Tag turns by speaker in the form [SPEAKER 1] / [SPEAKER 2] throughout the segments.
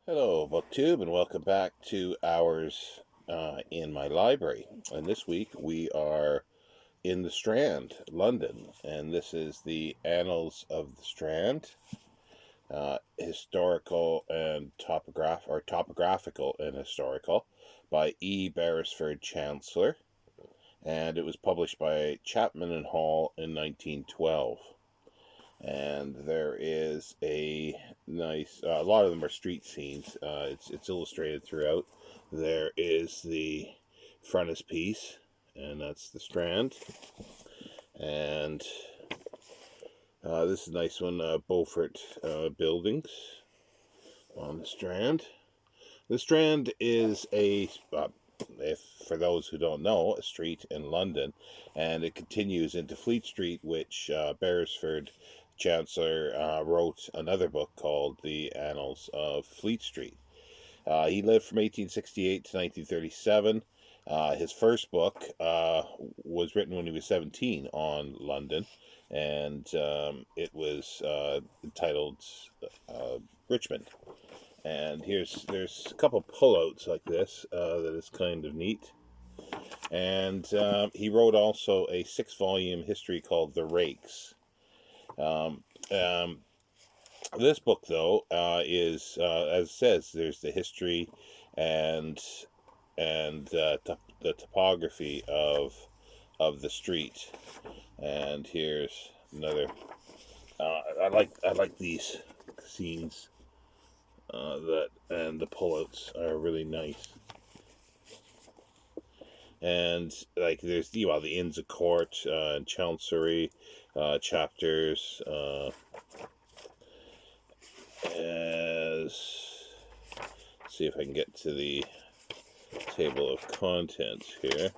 [SPEAKER 1] Hello, BookTube, and welcome back to Hours in my library. And this week we are in the Strand, London, and this is the Annals of the Strand, historical and topographical and historical, by E. Beresford Chancellor, and it was published by Chapman and Hall in 1912. And there is a nice a lot of them are street scenes. It's illustrated throughout. There is the frontispiece, and that's the Strand. And this is a nice one, Beaufort buildings on the Strand. The Strand is if for those who don't know, a street in London, and it continues into Fleet Street, which Beresford Chancellor wrote another book called The Annals of Fleet Street. He lived from 1868 to 1937. His first book was written when he was 17 on London, and it was entitled Richmond. And there's a couple pullouts like this that is kind of neat. And he wrote also a 6-volume history called The Rakes. This book, though, is as it says, there's the history and the topography of the street. And here's another. I like these scenes. And the pullouts are really nice. And like there's the Inns of Court and Chancery chapters. See if I can get to the table of contents here.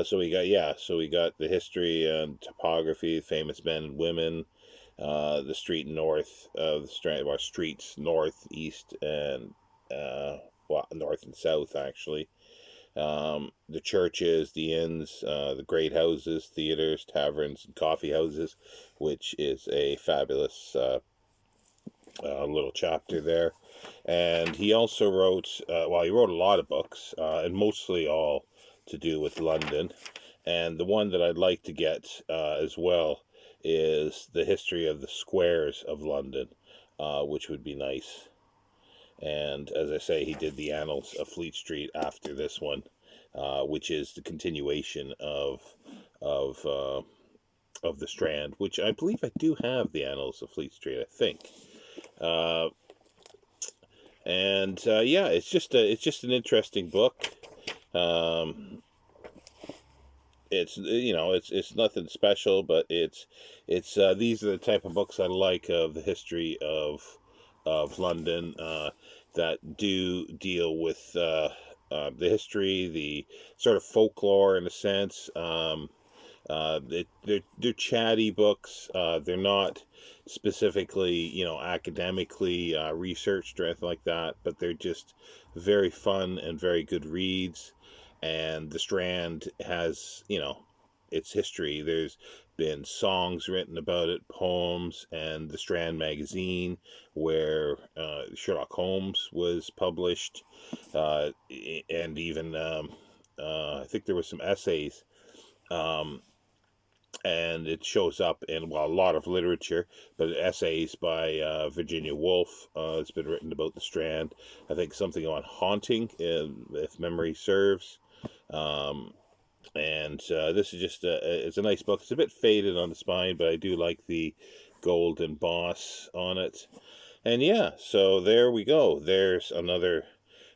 [SPEAKER 1] So we got the history and topography, famous men and women, the street north of the Strand, or streets north, east, and north and south actually. The churches, the inns, the great houses, theaters, taverns, and coffee houses, which is a fabulous little chapter there. And he also wrote, he wrote a lot of books, and mostly all to do with London. And the one that I'd like to get as well is the history of the squares of London, which would be nice. And as I say, he did the Annals of Fleet Street after this one, which is the continuation of the Strand, which I believe I do have the Annals of Fleet Street, I think. It's just an interesting book. It's nothing special, but it's these are the type of books I like of the history of London that do deal with the history, the sort of folklore in a sense. They're chatty books. They're not specifically, academically researched or anything like that, but they're just very fun and very good reads. And the Strand has, its history. There's been songs written about it, poems, and the Strand magazine, where Sherlock Holmes was published, and even I think there was some essays. And it shows up in a lot of literature, but essays by Virginia Woolf. It's been written about the Strand. I think something on haunting, if memory serves. And this is just it's a nice book. It's a bit faded on the spine, but I do like the gold emboss on it. And so there we go. There's another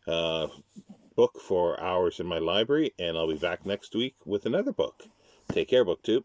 [SPEAKER 1] book for Hours in my library, and I'll be back next week with another book. Take care, BookTube.